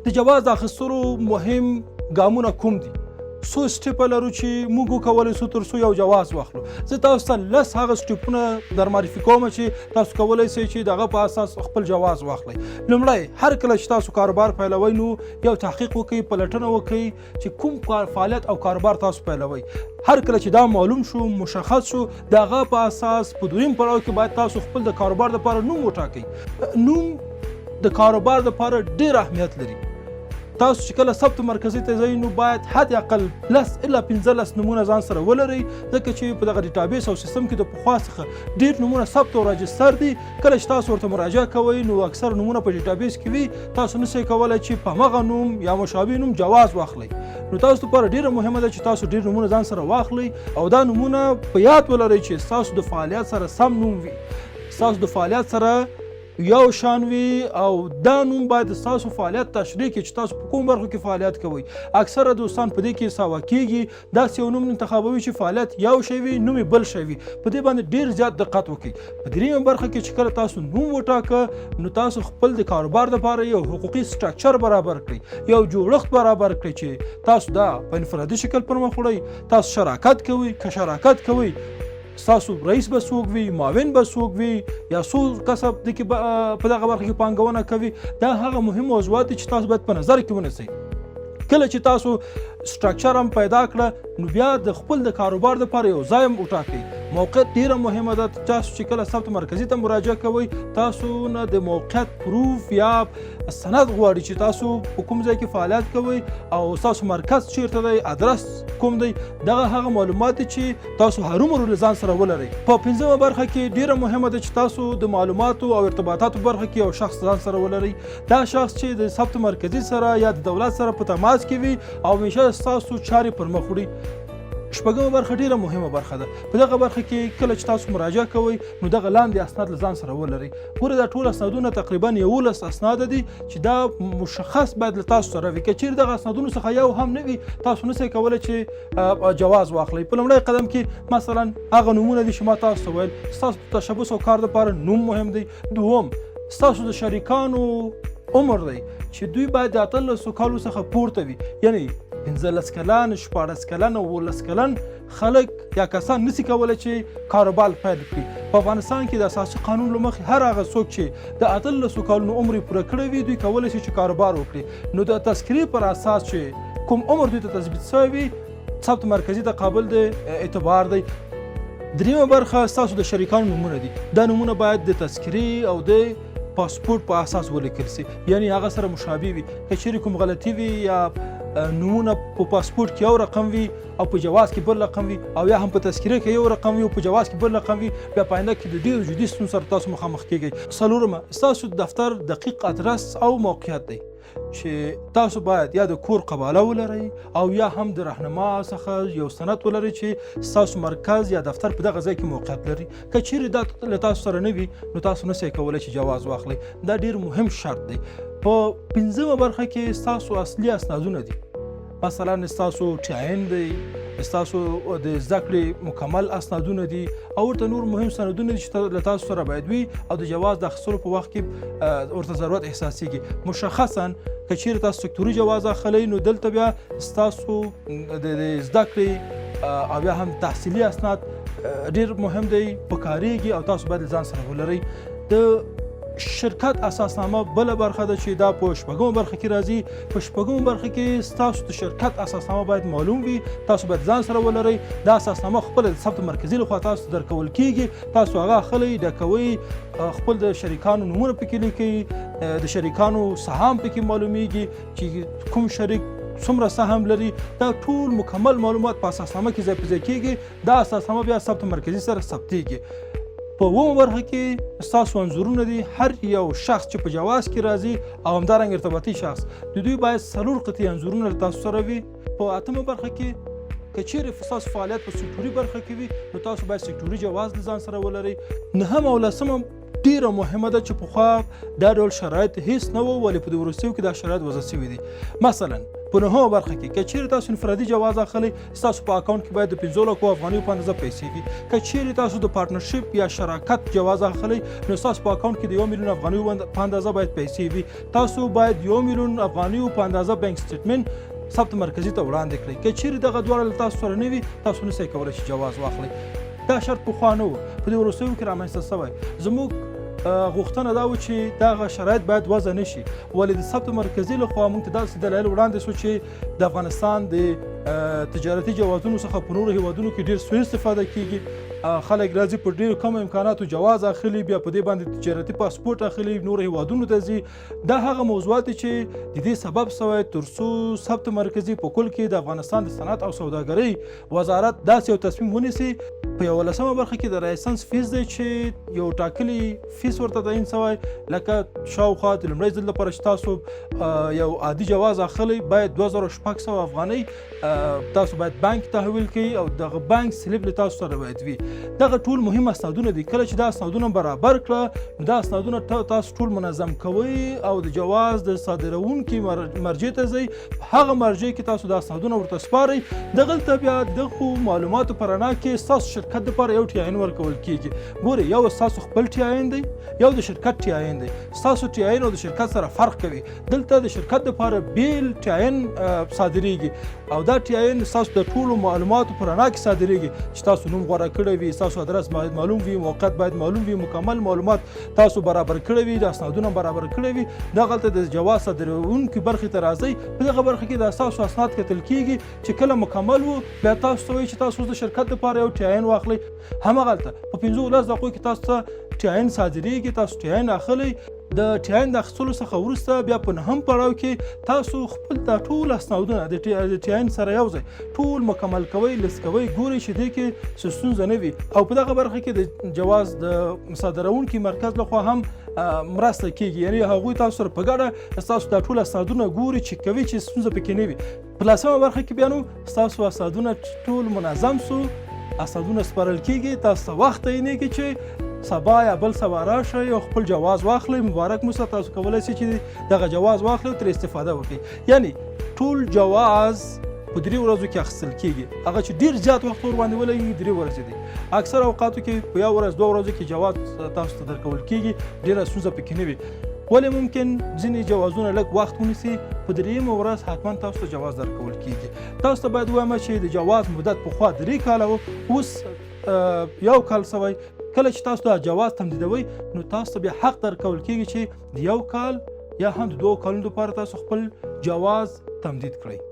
د جواز د اخیستلو مهم ګامونه کوم دي؟ څو سټیپه لرو چې موږ وکولی سو تر څو یو جواز واخلو. زه تاسو ته 10 هغه سټیپونه در معرفي کوم چې تاسو کولی سئ چې د هغه په اساس خپل جواز واخلئ. لومړی هر کله چې تاسو کاروبار پیلوئ نو یو تحقیق وکئ، پلټنه وکئ چې کوم فعالیت او کاروبار تاسو پیلوئ. هر کله چې دا معلوم شو، مشخص شو، د هغه په اساس په دویم پړاو کې باید تاسو خپل د کاروبار لپاره نوم وټاکئ. نوم د کاروبار لپاره ډېر اهمیت لري. تاسو چې کله ثبت مرکزي ته ځئ نو باید حد اقل 10 الی 15 نمونه ځان سره ولرئ، ځکه چې په دغه ډیټابیس او سیستم کې د پخوا څخه ډېر نمونه ثبت او راجستر دي. کله چې تاسو ورته مراجعه کوئ نو اکثر نمونه په ډیټابیس کې وي، تاسو نشئ کولی چې په همغه نوم یا مشابه نوم جواز واخلئ. نو تاسو لپاره ډېره مهمه ده چې تاسو ډېر نمونه ځان سره واخلئ او دا نمونه په یاد ولرئ چې ستاسو د فعالیت سره سم نوم وي، ستاسو د فعالیت سره یو شان وي او دا نوم باید ستاسو فعالیت تشریح کړي چې تاسو په کوم برخو کې فعالیت کوئ. اکثره دوستان په دې کې ساوه کېږي، داسې یو نوم انتخابوي چې فعالیت یو شی وي، نوم یې بل شی وي. په دې باندې ډېر زیات دقت وکړئ. په دریمه برخه کې چې کله تاسو نوم وټاکه نو تاسو خپل د کاروبار لپاره یو حقوقي سټرکچر برابر کړئ، یو جوړښت برابر کړئ چې تاسو دا په انفرادي شکل پرمخ وړئ. تاسو شراکت کوئ، که شراکت کوئ ستاسو رئیس به څوک وي، معاون به څوک وي، یا څو کسب په دغه برخه کې پانګونه کوي. دا هغه مهم موضوعات دي چې تاسو باید په نظر کې ونیسئ. کله چې تاسو سټرکچر هم پیدا کړه نو بیا د خپل د کاروبار لپاره یو ځای هم وټاکئ. موقعیت ډیره مهمه ده. تاسو چې کله ثبت مرکزي ته مراجعه کوئ تاسو نه د موقعیت پروف یا سند غواړي چې تاسو په کوم ځای کې فعالیت کوئ او تاسو مرکز چیرته دی، ادرس کوم دی. دغه هغه معلومات دي چې تاسو هرومرو له ځان سره ولرئ. په 5مه برخه کې ډیره مهمه ده چې تاسو د معلوماتو او ارتباطاتو برخه کې یو شخص ځان سره ولرئ. دا شخص چې د ثبت مرکزي سره یا د دولت سره په تماس کې وي او همیشه ستاسو چارې پر مخ وړي. 6مه برخه ډیره مهمه برخه ده. په دغه برخه کې کله چې تاسو مراجعه کوئ نو دغه لاندې اسناد له ځان سره ولرئ. ګوره دا ټول اسنادونه تقریبا 11 اسناد دي چې دا مشخص باید له تاسو سره وي. که چیرې دغه اسنادونو څخه یو هم نه وي تاسو نشئ کولی چې جواز واخلئ. په لومړی قدم کې مثلا هغه نومونه دي چې ما تاسو ته ویل. ستاسو د تشبث او کار لپاره نوم مهم دی. دوم ستاسو د شریکانو عمر دی چې دوی باید د 18 کالو څخه پورته وي، یعنی 15 کلن، 14 کلن او 18 کلن خلک یا کسان نشي کولی چې کاروبار پیل کړي. په افغانستان کې د اساسي قانون له مخې هر هغه څوک چې د 18 کلونو عمر پوره کړی وي دوی کولی شي چې کاروبار وکړي. نو د تذکرې پر اساس چې کوم عمر دوی ته تثبیت شوی وي ثبت مرکزي ته قابل د اعتبار دی. دریمه برخه ستاسو د شریکانو نومونه دي. دا نومونه باید د تذکرې او د پاسپورت په اساس ولیکل سي، یعنی هغه سره مشابه وي. که چیرې کوم غلطي وي یا نمونه په پاسپورت کې یو رقم وي او په جواز کې بل رقم وي او یا هم په تذکره کې یو رقم وي او په جواز کې بل رقم وي، بیا په آینده کې د ډېرو جدي ستونزو سره تاسو مخامخ کیږئ. 4مه ستاسو دفتر دقیق ادرس او موقعیت دی چې تاسو باید یا د کور قباله ولرئ او یا هم د راهنما څخه یو سند ولرئ چې ستاسو مرکز یا دفتر په دغه ځای کې موقعیت لري. که چیرې دا له تاسو سره نه وي نو تاسو نشئ کولی چې جواز واخلئ. دا ډېر مهم شرط دی. په 5مه برخه کې ستاسو اصلي اسنادونه دي. مثلا ستاسو تعین دی، ستاسو د زده کړې مکمل اسنادونه دي او ورته نور مهم سندونه دي چې له تاسو سره باید وي او د جواز د اخیستلو په وخت کې ورته ضرورت احساسیږي. مشخصا که چیرې تاسو سکتوري جواز اخلئ نو دلته بیا ستاسو د زده کړې او یا هم تحصیلي اسناد ډېر مهم دی پکارېږي او تاسو باید ځان سره ولرئ. د شرکت اساسنامه بله برخه ده چې دا په 6مه برخه کې راځي. په 6مه برخه کې ستاسو د شرکت اساسنامه باید معلوم وي. تاسو باید ځان سره ولرئ. دا اساسنامه خپل د ثبت مرکزي لخوا تاسو ته درکول کیږي. تاسو هغه اخلئ، ډکوئ، خپل د شریکانو نومونه پکې لیکئ، د شریکانو سهام پکې معلومیږي چې کوم شریک څومره سهم لري. دا ټول مکمل معلومات په اساسنامه کې ځای په ځای کیږي. دا اساسنامه بیا ثبت مرکزي سره ثبتیږي. په 9مه برخه کې ستاسو انځورونه دي. هر یو شخص چې په جواز کې راځي او همدارنګه ارتباطي شخص د دوی باید 4 قطعي انځورونه له تاسو سره وي. په 8مه برخه کې که چیرې ستاسو فعالیت په سکتوري برخه کې وي نو تاسو باید سکتوري جواز له ځان سره ولرئ. 9مه او 10مه ډیره مهمه ده چې پخوا دا ډول شرایط هیڅ نه وو، ولې په د وروستیو کې دا شرایط وضع شوي دي. مثلا په نهمه برخه کې که چیرې تاسو انفرادي جواز اخلئ ستاسو په اکاونټ کې باید د 15 لکو افغانیو په اندازه پیسې وي. که چیرې تاسو د پارتنرشپ یا شراکت جواز اخلئ نو ستاسو په اکاونټ کې د 1 میلیون افغانیو په اندازه باید پیسې وي. تاسو باید 1 میلیون افغانیو په اندازه بانک سټیټمنټ ثبت مرکزي ته وړاندې کړئ. که چیرې دغه دواړه له تاسو سره نه وي تاسو نشئ کولی چې جواز واخلئ. دا شرط پخوا نه و، په دې وروستیو کې رامنځته شوی. زموږ غوښتنه دا و چې دغه شرایط باید وضع نه شي، ولې د ثبت مرکزي لخوا موږ ته داسې دلایل وړاندې شو چې د افغانستان د تجارتي جوازونو څخه په نورو هیوادونو کې ډېر سوء استفاده کیږي. خلک راځي په ډېرو کم امکاناتو جواز اخلي، بیا په دې باندې تجارتي پاسپورټ اخلي، نورو هیوادونو ته ځي. دا هغه موضوعات دي چې د دې سبب شوی تر څو ثبت مرکزي په کل کې د افغانستان د صنعت او سوداګرۍ وزارت داسې یو تصمیم ونیسي. په 11مه برخه کې د لایسنس فیس دی چې یو ټاکلی فیس ورته تعیین شوی، لکه شاوخوا د لومړي ځل لپاره چې تاسو یو عادي جواز اخلئ باید 2600 افغانۍ تاسو باید بانک تحویل کړئ او دغه بانک سلیپ له تاسو سره باید وي. دغه ټول مهم اسنادونه دي. کله چې دا اسنادونه برابر کړه نو دا اسنادونه تاسو ټول منظم کوئ او د جواز د صادروونکي مرجع ته ځئ. هغه مرجع کې تاسو دا اسنادونه ورته سپارئ. دغلته بیا دغو معلوماتو په رڼا کې ستاسو شرکت دپاره یو ټي آی ان ورکول کیږي. ګورئ، یو ستاسو خپل ټي آی ان دی، یو د شرکت ټي آی ان دی. ستاسو ټي آی ان او د شرکت سره فرق کوي. دلته د شرکت دپاره بیل ټي آی ان صادریږي او دا ټي آی ان ستاسو د ټولو معلوماتو په رڼا کې صادریږي چې تاسو نوم غوره کړی وي، ستاسو ادرس باید معلوم وي، موقعیت باید معلوم وي، مکمل معلومات تاسو برابر کړی وي، د اسنادونه برابر کړی وي. دغلته د جواز صادروونکي برخې ته راځئ. په دغه برخه کې د ستاسو اسناد کتل کیږي چې کله مکمل وو بیا تاسو ته وایي چې تاسو د شرکت دپاره یو ټي آی ان واخلئ. همغلته په 15 دقیقو کې تاسو ته ټي آی ان صادریږي. تاسو ټي آی ان اخلئ. د ټي آی ان د اخیستلو څخه وروسته بیا په 9م پړاو کې تاسو خپل دا ټول اسنادونه د ټي آی ان سره یو ځای ټول مکمل کوئ، لیست کوئ، ګورئ چې دې کې څه ستونزه نه وي. او په دغه برخه کې د جواز د صادروونکي مرکز لخوا هم مرسته کیږي، یعنی هغوی تاسو سره په ګډه ستاسو دا ټول اسنادونه ګوري چې کوي چې ستونزه پکې نه وي. په 10مه برخه کې بیا نو ستاسو اسنادونه ټول منظم سو، اسنادونه سپارل کیږي. تاسو وخت تعیینېږي چې سبا یا بل سبا راشئ او خپل جواز واخلئ. مبارک موسه، تاسو کولی شئ چې دغه جواز واخلئ او ترې استفاده وکړئ. یعنی ټول جواز په 3 ورځو کې اخیستل کیږي. هغه چې ډیر زیات وخت ور باندې ولګي 3 ورځې دي. اکثر اوقاتو کې په 1 ورځ 2 ورځو کې جواز تاسو ته درکول کیږي. ډیره ستونزه پکې نه وي. ولې ممکن ځینې جوازونه لږ وخت ونیسي، په 3مه ورځ حتما تاسو ته جواز درکول کیږي. تاسو ته باید ووایم چې د جواز مدت پخوا 3 کاله و، اوس 1 کال شوی. کله چې تاسو دا جواز تمدیدوئ نو تاسو ته بیا حق درکول کیږي چې د 1 کال یا هم د 2 کالونو لپاره تاسو خپل جواز تمدید کړئ.